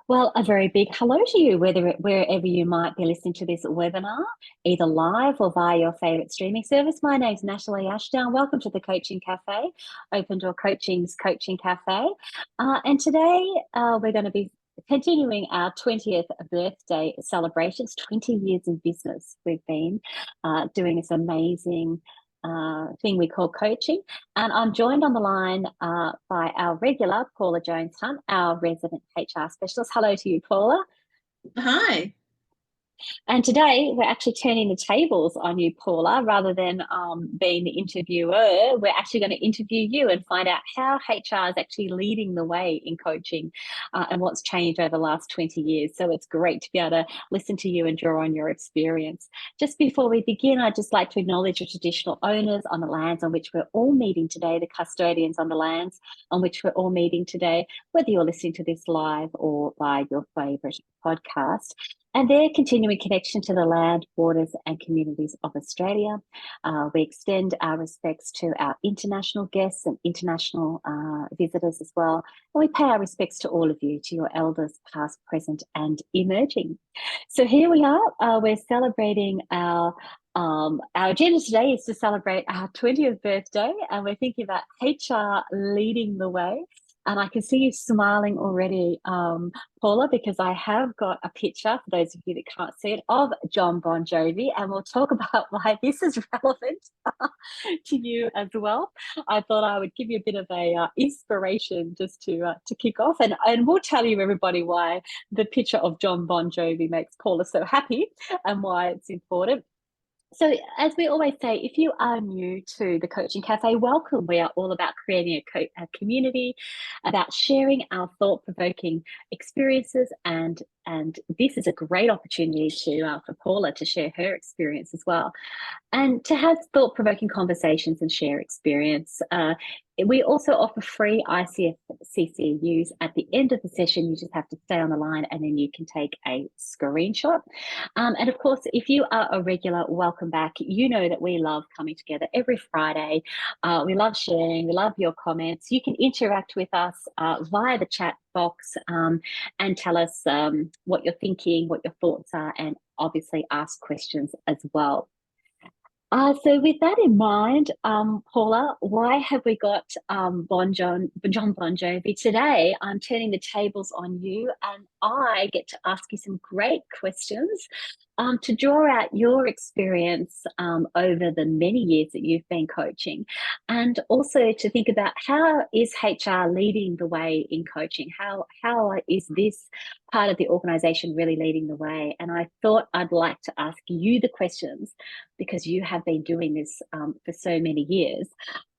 Well, a very big hello to you, wherever you might be listening to this webinar, either live or via your favorite streaming service. My name's Natalie Ashdown. Welcome to the Coaching Cafe, Open Door Coaching's Coaching Cafe. And today we're going to be continuing our 20th birthday celebrations, 20 years in business. We've been doing this amazing thing we call coaching. And I'm joined on the line by our regular Paula-Jones Hunt, our resident HR specialist. Hello to you, Paula. Hi. And today we're actually turning the tables on you, Paula, rather than being the interviewer. We're actually going to interview you and find out how HR is actually leading the way in coaching and what's changed over the last 20 years. So it's great to be able to listen to you and draw on your experience. Just before we begin, I'd just like to acknowledge the traditional owners on the lands on which we're all meeting today, the custodians on the lands on which we're all meeting today, whether you're listening to this live or by your favourite podcast, and their continuing connection to the land, waters and communities of Australia. We extend our respects to our international guests and international visitors as well. And we pay our respects to all of you, to your elders, past, present and emerging. So here we are, we're celebrating our agenda today is to celebrate our 20th birthday, and we're thinking about HR leading the way. And I can see you smiling already, Paula, because I have got a picture, for those of you that can't see it, of John Bon Jovi, and we'll talk about why this is relevant to you as well. I thought I would give you a bit of a inspiration just to kick off, and we'll tell you, everybody, why the picture of John Bon Jovi makes Paula so happy and why it's important. So, as we always say, if you are new to the Coaching Cafe, welcome. We are all about creating a community, about sharing our thought-provoking experiences, and this is a great opportunity to for Paula to share her experience as well, and to have thought-provoking conversations and share experience. We also offer free ICF at the end of the session. You just have to stay on the line and then you can take a screenshot. And of course, if you are a regular, welcome back. You know that we love coming together every Friday. We love sharing. We love your comments. You can interact with us via the chat box and tell us what you're thinking, what your thoughts are, and obviously ask questions as well. So with that in mind, Paula, why have we got John Bon Jovi today? I'm turning the tables on you, and I get to ask you some great questions to draw out your experience over the many years that you've been coaching, and also to think about how is HR leading the way in coaching? How is this part of the organisation really leading the way? And I thought I'd like to ask you the questions because you have been doing this for so many years.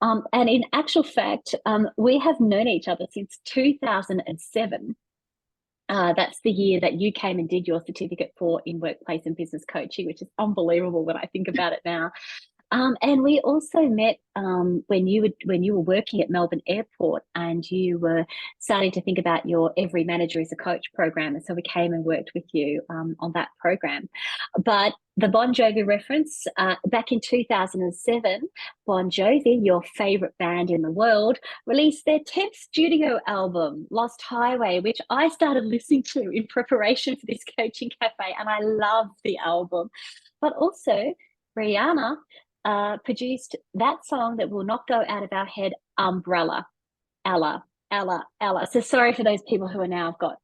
And in actual fact, we have known each other since 2007. That's the year that you came and did your certificate in workplace and business coaching, which is unbelievable when I think about it now. And we also met when you were working at Melbourne Airport, and you were starting to think about your Every Manager is a Coach program. And so we came and worked with you on that program. But the Bon Jovi reference, back in 2007, Bon Jovi, your favorite band in the world, released their 10th studio album, Lost Highway, which I started listening to in preparation for this Coaching Cafe, and I loved the album. But also, Rihanna produced that song that will not go out of our head, Umbrella, Ella. So sorry for those people who are now got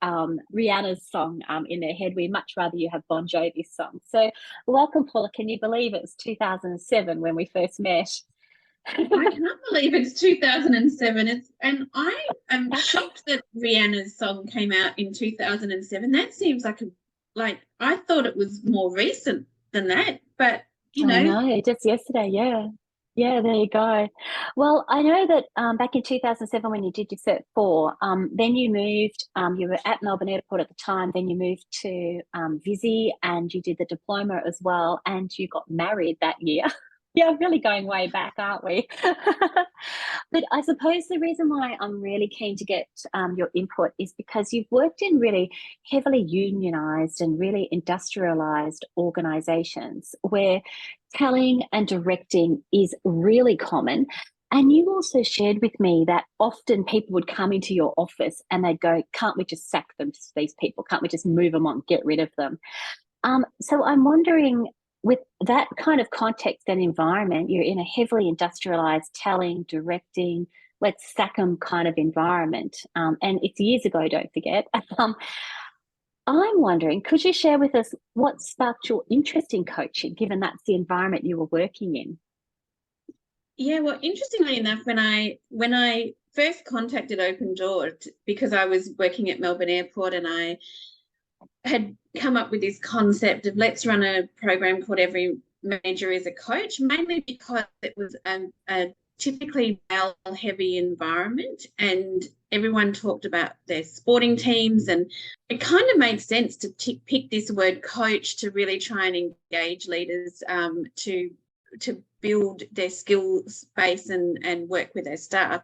Rihanna's song in their head. We'd much rather you have Bon Jovi's song. So welcome, Paula. Can you believe it was 2007 when we first met? I cannot believe it's 2007. And I am shocked that Rihanna's song came out in 2007. That seems like I thought it was more recent than that, but you know. I know, just yesterday, yeah. Yeah, there you go. Well, I know that back in 2007 when you did your Cert 4, then you moved, you were at Melbourne Airport at the time, then you moved to Visy and you did the diploma as well, and you got married that year. Yeah, really going way back, aren't we? But I suppose the reason why I'm really keen to get your input is because you've worked in really heavily unionised and really industrialised organisations where telling and directing is really common. And you also shared with me that often people would come into your office and they'd go, can't we just sack them, these people? Can't we just move them on, get rid of them? So I'm wondering, with that kind of context and environment, you're in a heavily industrialized telling, directing, let's sack them kind of environment. And it's years ago, don't forget. I'm wondering, could you share with us what sparked your interest in coaching, given that's the environment you were working in? Yeah, well, interestingly enough, when I first contacted Open Door, because I was working at Melbourne Airport, and I had come up with this concept of let's run a program called Every Manager is a Coach, mainly because it was a typically male-heavy environment, and everyone talked about their sporting teams, and it kind of made sense to pick this word coach to really try and engage leaders to build their skills base and work with their staff.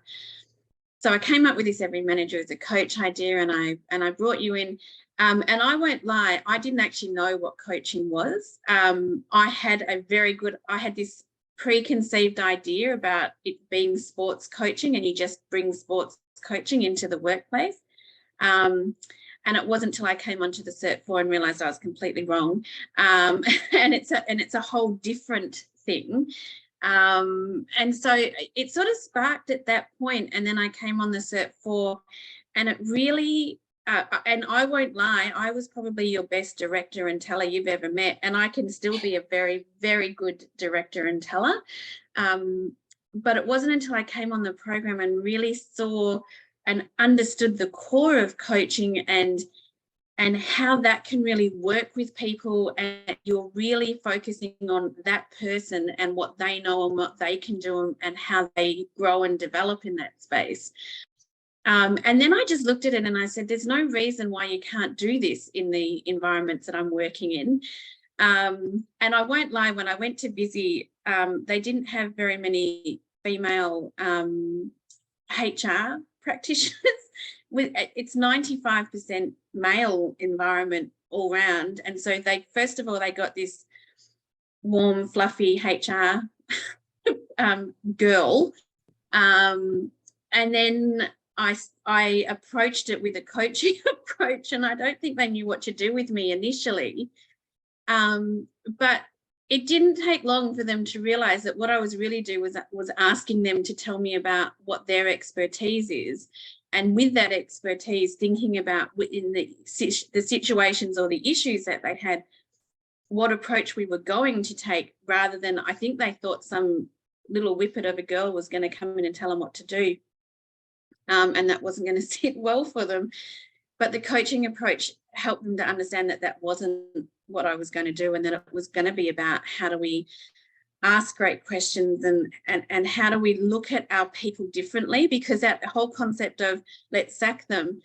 So I came up with this Every Manager as a Coach idea, and I brought you in. And I won't lie, I didn't actually know what coaching was. I had this preconceived idea about it being sports coaching, and you just bring sports coaching into the workplace. And it wasn't until I came onto the Cert 4 and realised I was completely wrong. And it's a whole different thing. And so it sort of sparked at that point, and then I came on the Cert 4, and it really and I won't lie, I was probably your best director and teller you've ever met, and I can still be a very, very good director and teller. But it wasn't until I came on the program and really saw and understood the core of coaching and how that can really work with people, and you're really focusing on that person and what they know and what they can do and how they grow and develop in that space. And then I just looked at it and I said, there's no reason why you can't do this in the environments that I'm working in. And I won't lie, when I went to Busy, they didn't have very many female HR practitioners. It's 95% male environment all round. And so they, first of all, they got this warm, fluffy HR girl. And then I approached it with a coaching approach, and I don't think they knew what to do with me initially. But it didn't take long for them to realize that what I was really doing was asking them to tell me about what their expertise is. And with that expertise, thinking about in the situations or the issues that they had, what approach we were going to take, rather than, I think they thought some little whippet of a girl was going to come in and tell them what to do. And that wasn't going to sit well for them. But the coaching approach helped them to understand that that wasn't what I was going to do, and that it was going to be about how do we ask great questions and how do we look at our people differently, because that whole concept of let's sack them,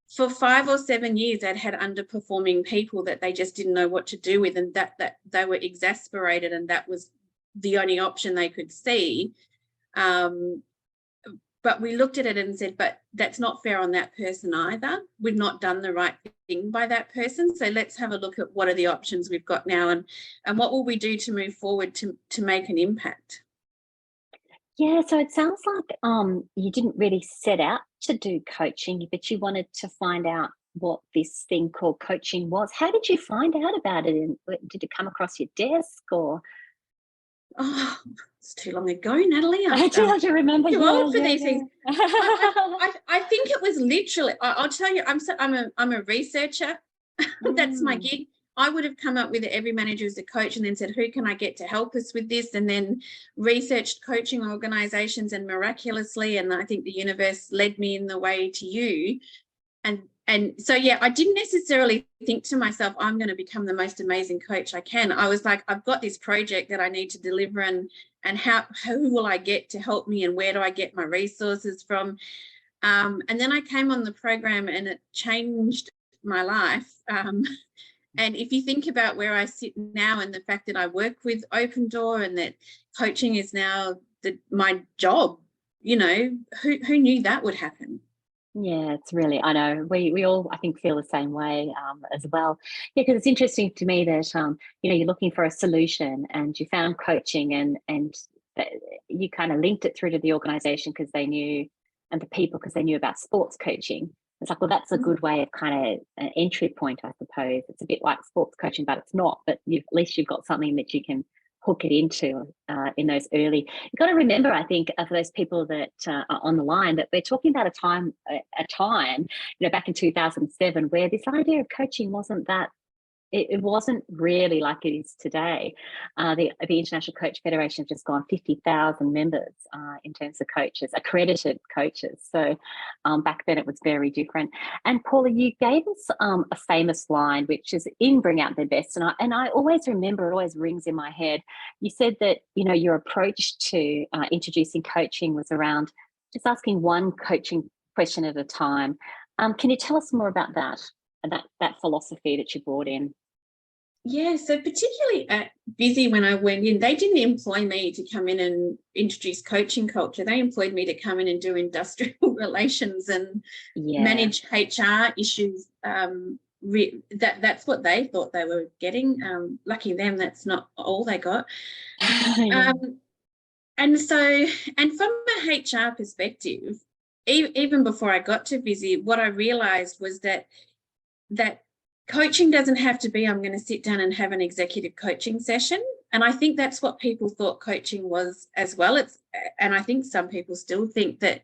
for 5 or 7 years they'd had underperforming people that they just didn't know what to do with, and that they were exasperated, and that was the only option they could see. But we looked at it and said, but that's not fair on that person either. We've not done the right thing by that person. So let's have a look at what are the options we've got now, and what will we do to move forward to make an impact. Yeah, so it sounds like you didn't really set out to do coaching, but you wanted to find out what this thing called coaching was. How did you find out about it? And did it come across your desk, or? Oh, it's too long ago, Natalie. I do have to remember. Too old for these things. I think it was literally. I'll tell you. I'm a researcher. That's my gig. I would have come up with Every Manager as a Coach, and then said, who can I get to help us with this? And then researched coaching organisations, and miraculously, and I think the universe led me in the way to you. And so, yeah, I didn't necessarily think to myself, I'm going to become the most amazing coach I can. I was like, I've got this project that I need to deliver, and who will I get to help me, and where do I get my resources from? And then I came on the program, and it changed my life. And if you think about where I sit now, and the fact that I work with Open Door, and that coaching is now my job, you know, who knew that would happen? Yeah, it's really, I know, we all, I think, feel the same way as well. Yeah, because it's interesting to me that, you're looking for a solution, and you found coaching, and you kind of linked it through to the organization because they knew, and the people because they knew about sports coaching. It's like, well, that's a good way of kind of an entry point, I suppose. It's a bit like sports coaching, but it's not. But at least you've got something that you can hook it into in those early. You've got to remember, I think, for those people that are on the line, that we're talking about a time, back in 2007, where this idea of coaching wasn't that. It wasn't really like it is today. The International Coach Federation have just gone 50,000 members in terms of coaches, accredited coaches. So back then it was very different. And Paula, you gave us a famous line, which is in Bring Out Their Best. And I always remember, it always rings in my head. You said that, your approach to introducing coaching was around just asking one coaching question at a time. Can you tell us more about that philosophy that you brought in? Yeah, so particularly at Busy, when I went in, they didn't employ me to come in and introduce coaching culture. They employed me to come in and do industrial relations and manage HR issues. That's what they thought they were getting. Lucky them, that's not all they got. And from a HR perspective, even before I got to Busy, what I realised was that coaching doesn't have to be, I'm going to sit down and have an executive coaching session. And I think that's what people thought coaching was as well. And I think some people still think that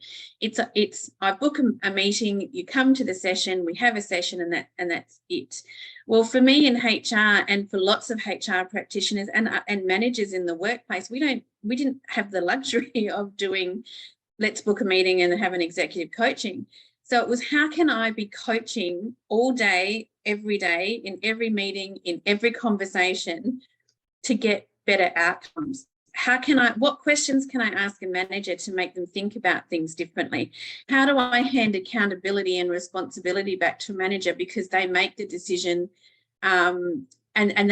I book a meeting, you come to the session, we have a session, and that's it. Well, for me in HR, and for lots of HR practitioners and managers in the workplace, we didn't have the luxury of doing, let's book a meeting and have an executive coaching. So it was, how can I be coaching all day, every day, in every meeting, in every conversation, to get better outcomes? What questions can I ask a manager to make them think about things differently? How do I hand accountability and responsibility back to a manager because they make the decision and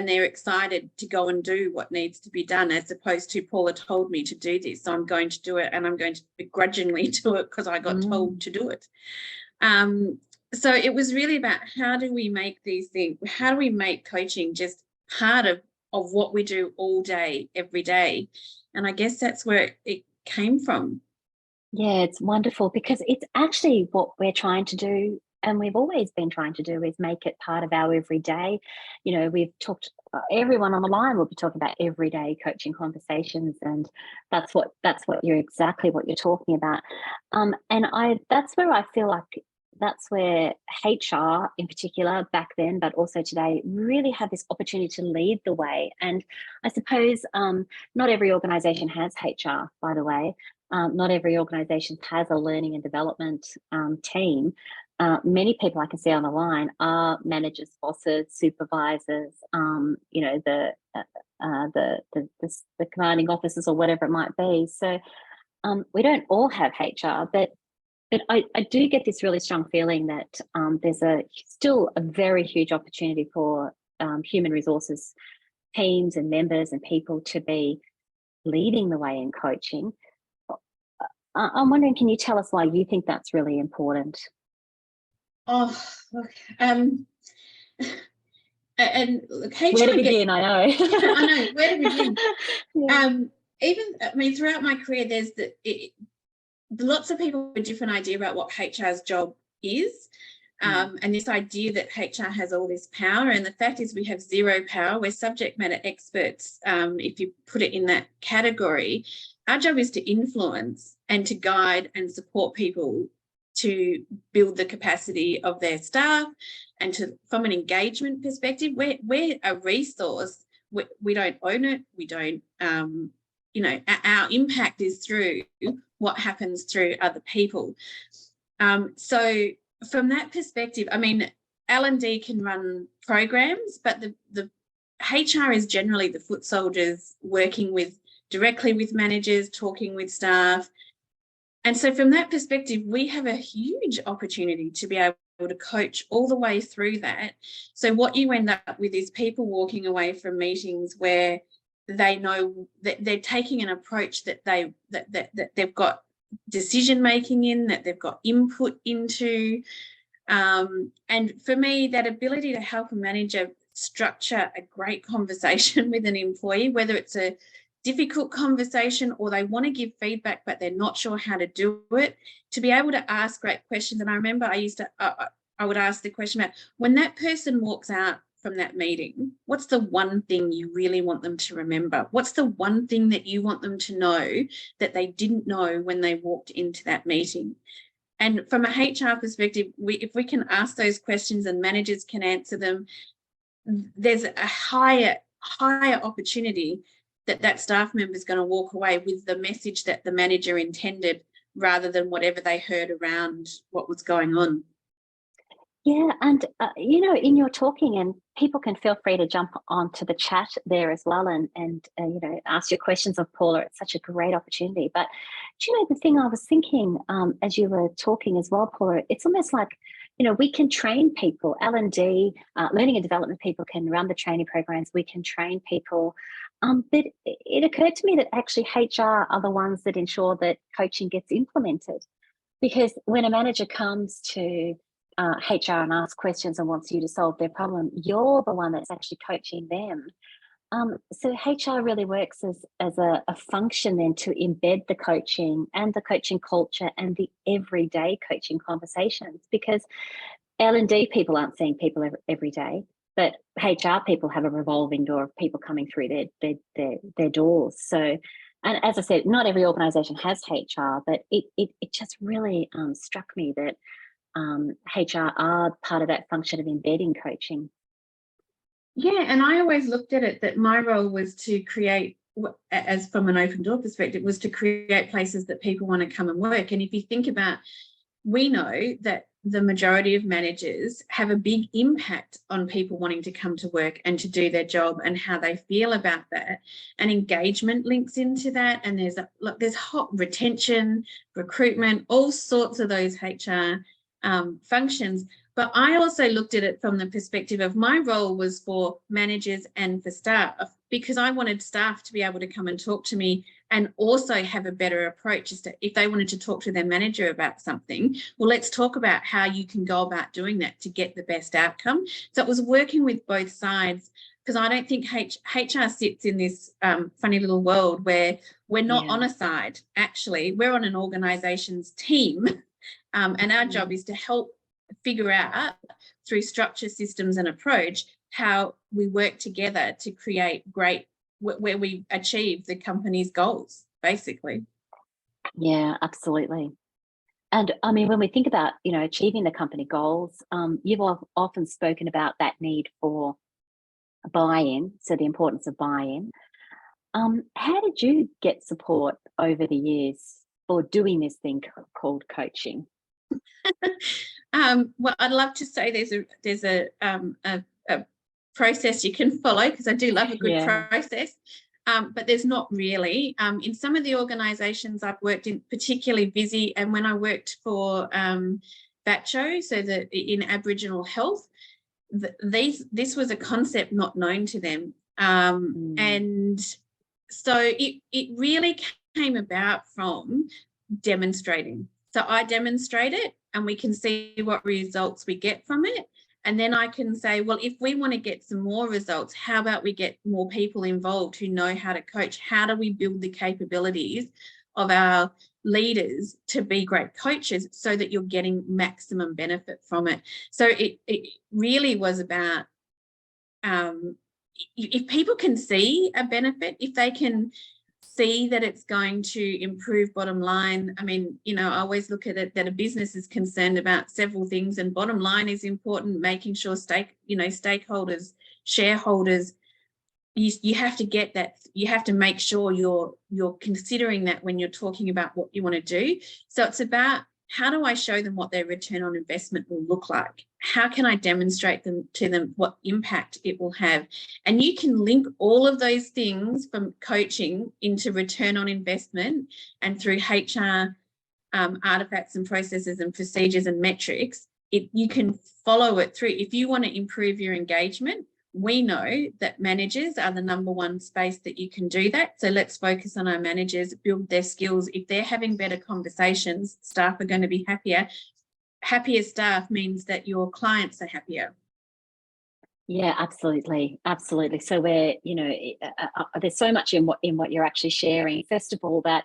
they're excited to go and do what needs to be done, as opposed to, Paula told me to do this, so I'm going to do it, and I'm going to begrudgingly do it because I got told to do it. So it was really about, how do we make these things, how do we make coaching just part of what we do all day, every day? And I guess that's where it came from. Yeah, it's wonderful, because it's actually what we're trying to do, and we've always been trying to do, is make it part of our everyday. We've talked, everyone on the line will be talking about everyday coaching conversations, and that's exactly what you're talking about. And that's where I feel like that's where HR in particular, back then, but also today, really have this opportunity to lead the way. And I suppose not every organisation has HR, by the way. Not every organisation has a learning and development team. Many people I can see on the line are managers, bosses, supervisors, the commanding officers, or whatever it might be. So we don't all have HR, but I do get this really strong feeling that there's still a very huge opportunity for human resources teams and members and people to be leading the way in coaching. I'm wondering, can you tell us why you think that's really important? Oh, look, and look, HR, where to begin? I know. Yeah, I know where to begin. Yeah. Throughout my career, there's lots of people have a different idea about what HR's job is. And this idea that HR has all this power, and the fact is we have zero power. We're subject matter experts, if you put it in that category. Our job is to influence and to guide and support people to build the capacity of their staff, and from an engagement perspective, we're a resource. We don't own it. We don't, our impact is through what happens through other people. So from that perspective, L&D can run programs, but the HR is generally the foot soldiers working directly with managers, talking with staff. And so from that perspective, we have a huge opportunity to be able to coach all the way through that. So what you end up with is people walking away from meetings where they know that they're taking an approach that they've got decision making in, that they've got input into. And for me, that ability to help a manager structure a great conversation with an employee, whether it's a difficult conversation, or they want to give feedback but they're not sure how to do it, to be able to ask great questions. And I remember I would ask the question about, when that person walks out from that meeting, what's the one thing you really want them to remember? What's the one thing that you want them to know that they didn't know when they walked into that meeting? And from a HR perspective, if we can ask those questions and managers can answer them, there's a higher opportunity that staff member is going to walk away with the message that the manager intended, rather than whatever they heard around what was going on. Yeah, and you know, in your talking, and people can feel free to jump onto the chat there as well, and you know, ask your questions of Paula. It's such a great opportunity. But do you know, the thing I was thinking as you were talking as well, Paula, it's almost like, you know, we can train people. L&D, learning and development people can run the training programs. We can train people. But it occurred to me that actually HR are the ones that ensure that coaching gets implemented. Because when a manager comes to HR and asks questions and wants you to solve their problem, you're the one that's actually coaching them. So HR really works as a function then to embed the coaching and the coaching culture and the everyday coaching conversations, because L&D people aren't seeing people every day, but HR people have a revolving door of people coming through their doors. So, and as I said, not every organisation has HR, but it just really struck me that HR are part of that function of embedding coaching. Yeah, and I always looked at it that my role was to create, as from an open door perspective, was to create places that people want to come and work. And if you think about, we know that the majority of managers have a big impact on people wanting to come to work and to do their job and how they feel about that. And engagement links into that. And there's hot retention, recruitment, all sorts of those HR functions. But I also looked at it from the perspective of, my role was for managers and for staff, because I wanted staff to be able to come and talk to me and also have a better approach as to, if they wanted to talk to their manager about something, well, let's talk about how you can go about doing that to get the best outcome. So it was working with both sides, because I don't think HR sits in this funny little world where we're not on a side. Actually, we're on an organisation's team. And our job is to help figure out, through structure, systems and approach, how we work together to create great, where we achieve the company's goals, basically. Yeah, absolutely. And I mean, when we think about, you know, achieving the company goals, you've often spoken about that need for buy-in, so the importance of buy-in. How did you get support over the years for doing this thing called coaching? Well, I'd love to say there's a process you can follow, because I do love a good process, but there's not really. In some of the organisations I've worked in, particularly Visy, and when I worked for VATCHO, so that in Aboriginal health, this was a concept not known to them, and so it really came about from demonstrating. So I demonstrate it and we can see what results we get from it. And then I can say, well, if we want to get some more results, how about we get more people involved who know how to coach? How do we build the capabilities of our leaders to be great coaches so that you're getting maximum benefit from it? So it really was about, if people can see a benefit, if they can see that it's going to improve bottom line. I mean, you know, I always look at it that a business is concerned about several things, and bottom line is important, making sure stakeholders, shareholders, you have to get that, you have to make sure you're considering that when you're talking about what you want to do. So it's about, how do I show them what their return on investment will look like? How can I demonstrate to them what impact it will have? And you can link all of those things from coaching into return on investment, and through HR artifacts and processes and procedures and metrics, you can follow it through. If you want to improve your engagement, we know that managers are the #1 space that you can do that. So let's focus on our managers, build their skills. If they're having better conversations, staff are going to be happier. Happier staff means that your clients are happier. Yeah, absolutely, absolutely. So we're, there's so much in what you're actually sharing. First of all, that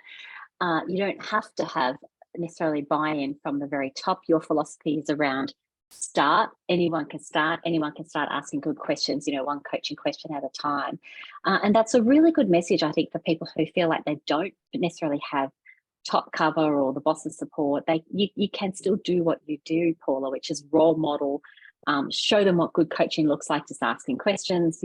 you don't have to have necessarily buy-in from the very top. Your philosophy is around start. Anyone can start. Anyone can start asking good questions. One coaching question at a time, and that's a really good message, I think, for people who feel like they don't necessarily have top cover or the boss's support. You can still do what you do, Paula, which is role model. Show them what good coaching looks like, just asking questions,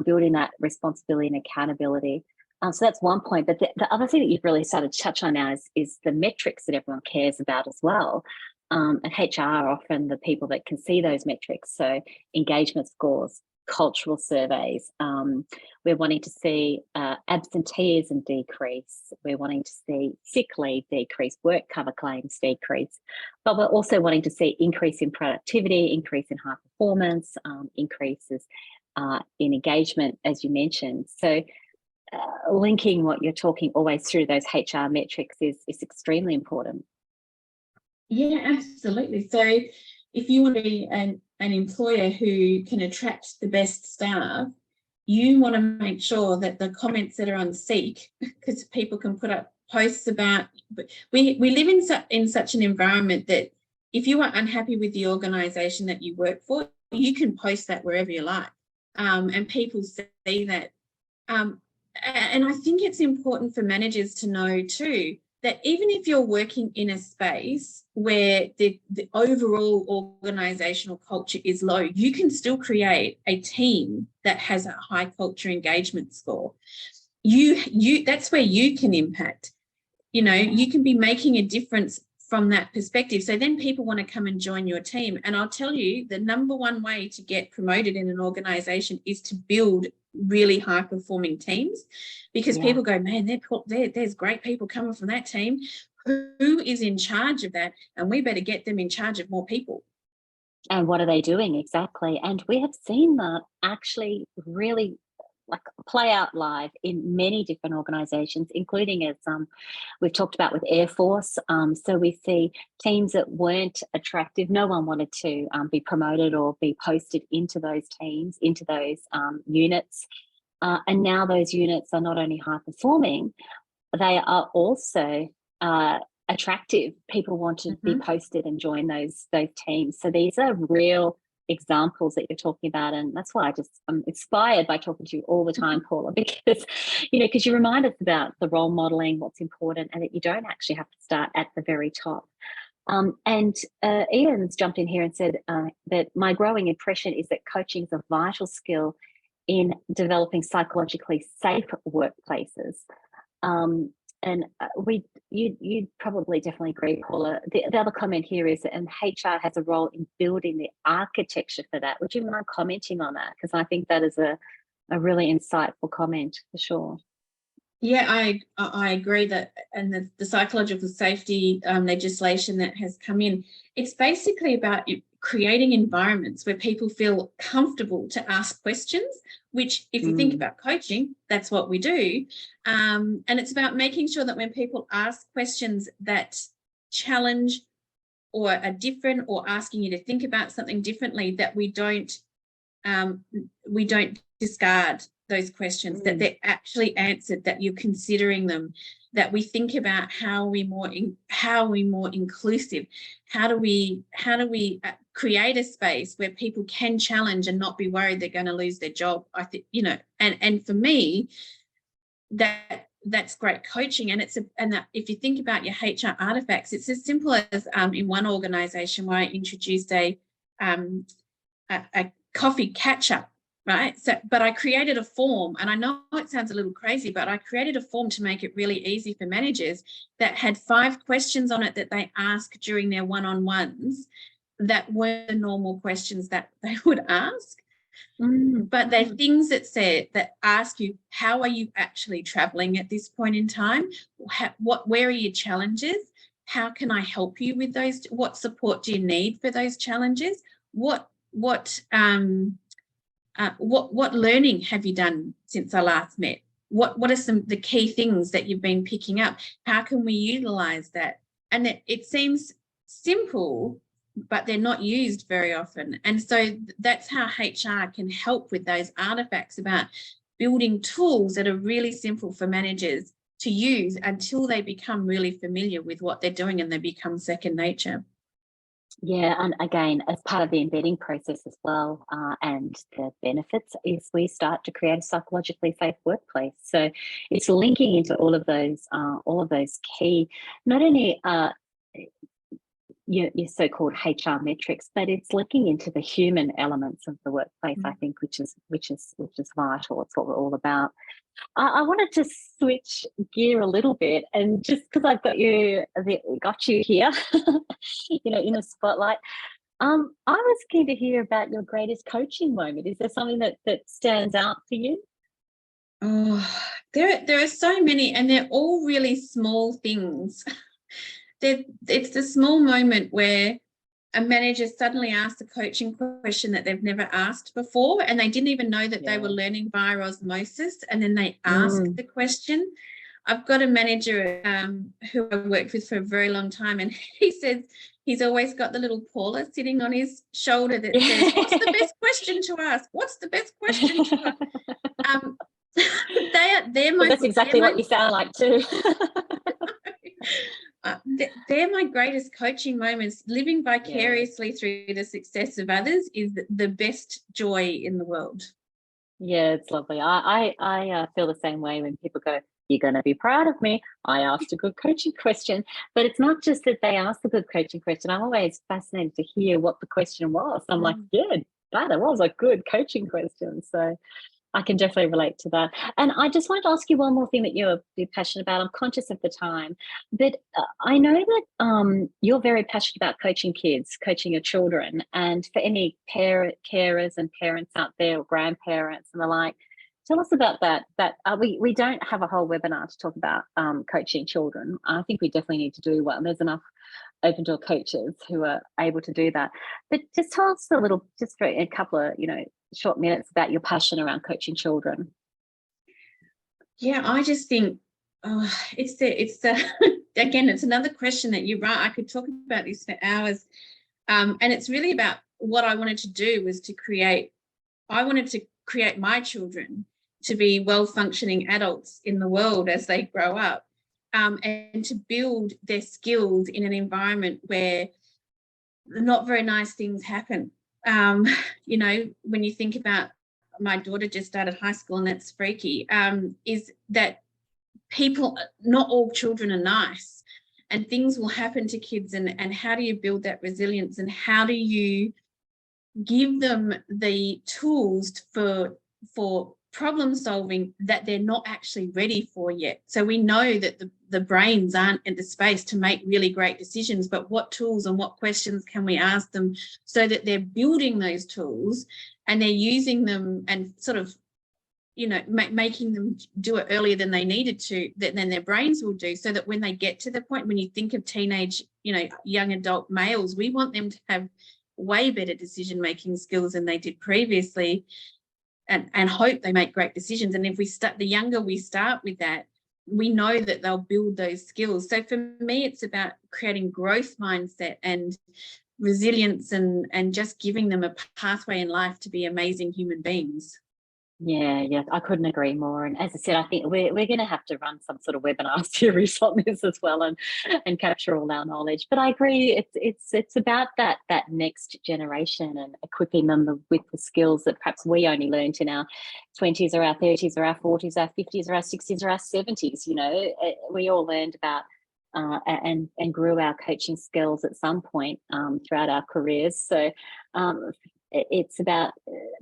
building that responsibility and accountability. So that's one point. But the other thing that you've really started to touch on now is the metrics that everyone cares about as well. And HR are often the people that can see those metrics. So engagement scores, cultural surveys. We're wanting to see absenteeism decrease. We're wanting to see sick leave decrease, work cover claims decrease. But we're also wanting to see increase in productivity, increase in high performance, increases in engagement, as you mentioned. So linking what you're talking always through those HR metrics is extremely important. Yeah, absolutely. So if you want to be an employer who can attract the best staff, you want to make sure that the comments that are on Seek, because people can put up posts about, we live in such an environment that if you are unhappy with the organisation that you work for, you can post that wherever you like, and people see that. And I think it's important for managers to know too that even if you're working in a space where the overall organizational culture is low, you can still create a team that has a high culture engagement score. That's where you can impact. You can be making a difference from that perspective. So then people want to come and join your team. And I'll tell you, the number one way to get promoted in an organization is to build really high performing teams, because people go, man, there's great people coming from that team. Who is in charge of that? And we better get them in charge of more people. And what are they doing exactly? And we have seen that actually really play out live in many different organizations, including as we've talked about with Air Force. So we see teams that weren't attractive. No one wanted to be promoted or be posted into those teams, into those units. And now those units are not only high performing, they are also attractive. People want to be posted and join those teams. So these are real examples that you're talking about, and that's why I'm inspired by talking to you all the time, Paula, because you remind us about the role modeling, what's important, and that you don't actually have to start at the very top. And Ian's jumped in here and said that my growing impression is that coaching is a vital skill in developing psychologically safe workplaces. And you'd probably definitely agree, Paula. The other comment here is that HR has a role in building the architecture for that. Would you mind commenting on that? Because I think that is a really insightful comment for sure. Yeah, I agree that, and the psychological safety legislation that has come in, it's basically about creating environments where people feel comfortable to ask questions, which if you think about coaching, that's what we do. And it's about making sure that when people ask questions that challenge or are different or asking you to think about something differently, that we don't discard those questions, that they're actually answered, that you're considering them, that we think about how we more inclusive, how do we create a space where people can challenge and not be worried they're going to lose their job. I think, and for me, that's great coaching. And if you think about your HR artifacts, it's as simple as in one organization where I introduced a coffee catch-up, right? So, but I created a form, and I know it sounds a little crazy, but I created a form to make it really easy for managers that had 5 questions on it that they ask during their one-on-ones that weren't the normal questions that they would ask. But they're things that ask you, how are you actually traveling at this point in time? Where are your challenges? How can I help you with those? What support do you need for those challenges? What learning have you done since I last met? What are the key things that you've been picking up? How can we utilize that? And it seems simple, but they're not used very often. And so that's how HR can help with those artifacts, about building tools that are really simple for managers to use until they become really familiar with what they're doing and they become second nature. Yeah, and again, as part of the embedding process as well, and the benefits is we start to create a psychologically safe workplace. So it's linking into all of those key, not only your so-called HR metrics, but it's linking into the human elements of the workplace. I think, which is vital. It's what we're all about. I wanted to switch gear a little bit, and just because I've got you here, in the spotlight. I was keen to hear about your greatest coaching moment. Is there something that stands out for you? Oh, there are so many, and they're all really small things. It's the small moment where a manager suddenly asks a coaching question that they've never asked before, and they didn't even know that they were learning via osmosis, and then they ask the question. I've got a manager who I've worked with for a very long time, and he says he's always got the little Paula sitting on his shoulder that says, "What's the best question to ask? What's the best question to ask?" That's exactly what you sound like too. They're my greatest coaching moments. Living vicariously through the success of others is the best joy in the world. Yeah, it's lovely. I feel the same way when people go, "You're going to be proud of me. I asked a good coaching question." But it's not just that they asked a good coaching question. I'm always fascinated to hear what the question was. I'm like, yeah, that was a good coaching question. So I can definitely relate to that. And I just wanted to ask you one more thing that you're passionate about. I'm conscious of the time, but I know that you're very passionate about coaching kids, coaching your children. And for any carers and parents out there, or grandparents and the like, tell us about that. We don't have a whole webinar to talk about coaching children. I think we definitely need to do one. There's enough open door coaches who are able to do that. But just tell us a little, just for a couple of, short minutes, about your passion around coaching children. Yeah, I just think it's again, it's another question that you're right. I could talk about this for hours. And it's really about what I wanted to do was I wanted to create my children to be well-functioning adults in the world as they grow up, and to build their skills in an environment where not very nice things happen. When you think about, my daughter just started high school, and that's freaky, is that not all children are nice, and things will happen to kids, and how do you build that resilience, and how do you give them the tools for problem solving that they're not actually ready for yet. So we know that the brains aren't in the space to make really great decisions, but what tools and what questions can we ask them so that they're building those tools and they're using them and sort of, making them do it earlier than they needed to, then their brains will do, so that when they get to the point, when you think of teenage, young adult males, we want them to have way better decision-making skills than they did previously, and hope they make great decisions. And if the younger we start with that, we know that they'll build those skills. So for me, it's about creating growth mindset and resilience, and just giving them a pathway in life to be amazing human beings. Yeah, I couldn't agree more. And as I said, I think we're going to have to run some sort of webinar series on this as well, and capture all our knowledge. But I agree, it's about that next generation, and equipping them with the skills that perhaps we only learned in our 20s or our 30s or our 40s, our 50s or our 60s or our 70s. We all learned about and grew our coaching skills at some point throughout our careers. So it's about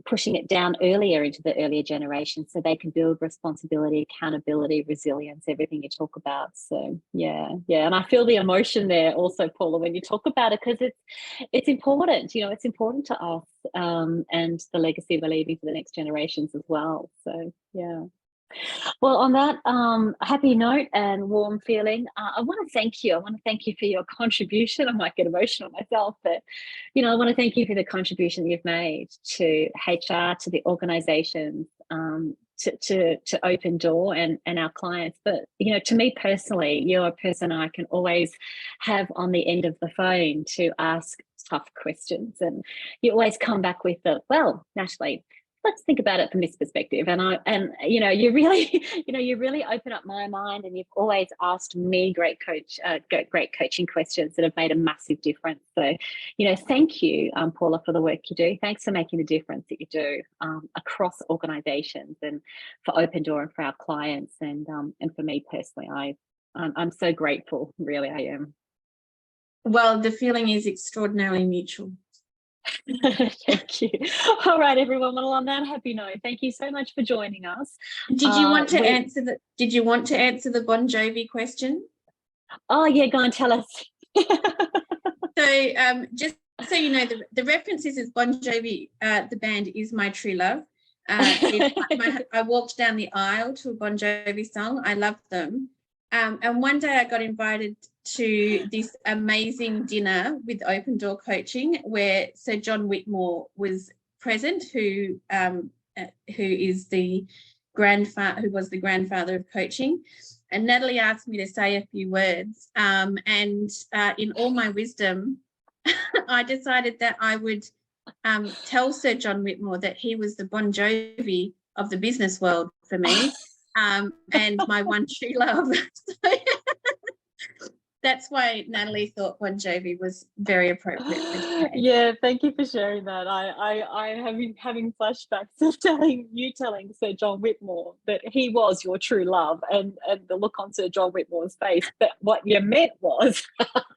pushing it down earlier into the earlier generations, so they can build responsibility, accountability, resilience, everything you talk about. So yeah. And I feel the emotion there also, Paula, when you talk about it, because it's important. It's important to us, and the legacy we're leaving for the next generations as well. So yeah. Well, on that happy note and warm feeling, I want to thank you. I want to thank you for your contribution. I might get emotional myself, but I want to thank you for the contribution you've made to HR, to the organisations, to Open Door and our clients. But to me personally, you're a person I can always have on the end of the phone to ask tough questions, and you always come back with the, well, Natalie, let's think about it from this perspective. And you really you really open up my mind, and you've always asked me great coaching questions that have made a massive difference. So thank you, Paula, for the work you do. Thanks for making the difference that you do across organizations, and for Open Door, and for our clients, and for me personally. I'm so grateful, really, I am. Well, the feeling is extraordinarily mutual. Thank you. All right, everyone. Well, on that happy note, thank you so much for joining us. Did you want to answer the Bon Jovi question? Oh yeah, go and tell us. So just so you know, the references is Bon Jovi. The band is my true love. I walked down the aisle to a Bon Jovi song. I love them. And one day I got invited to this amazing dinner with Open Door Coaching, where Sir John Whitmore was present, who was the grandfather of coaching. And Natalie asked me to say a few words. And in all my wisdom, I decided that I would tell Sir John Whitmore that he was the Bon Jovi of the business world for me. And my one true love. That's why Natalie thought Bon Jovi was very appropriate. Yeah, thank you for sharing that. I have been having flashbacks of telling Sir John Whitmore that he was your true love, and the look on Sir John Whitmore's face, that what you meant was,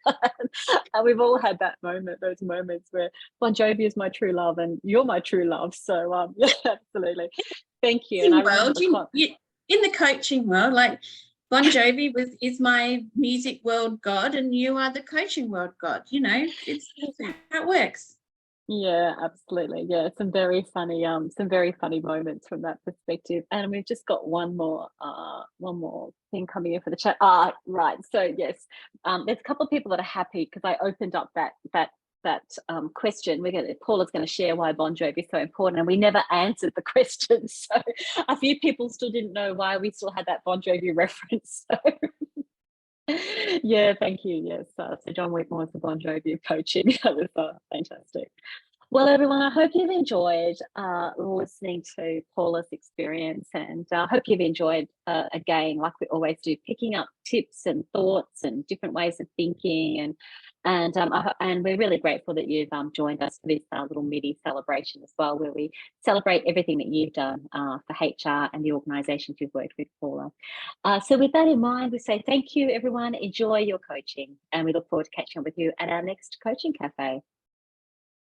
and we've all had those moments where Bon Jovi is my true love and you're my true love. So yeah, absolutely. Thank you. In the coaching world, like, Bon Jovi is my music world god, and you are the coaching world god. It's how it works. Yeah, absolutely. Yeah, some very funny moments from that perspective. And we've just got one more thing coming in for the chat. Right. So yes, there's a couple of people that are happy because I opened up that question. Paula's going to share why Bon Jovi is so important, and we never answered the question. So a few people still didn't know why we still had that Bon Jovi reference. So yeah, thank you. Yes, so John Whitmore is the Bon Jovi of coaching. That was fantastic. Well, everyone, I hope you've enjoyed listening to Paula's experience, and I hope you've enjoyed, again, like we always do, picking up tips and thoughts and different ways of thinking. And we're really grateful that you've joined us for this little mini celebration as well, where we celebrate everything that you've done for HR and the organisations you've worked with, Paula. So with that in mind, we say thank you, everyone. Enjoy your coaching, and we look forward to catching up with you at our next Coaching Cafe.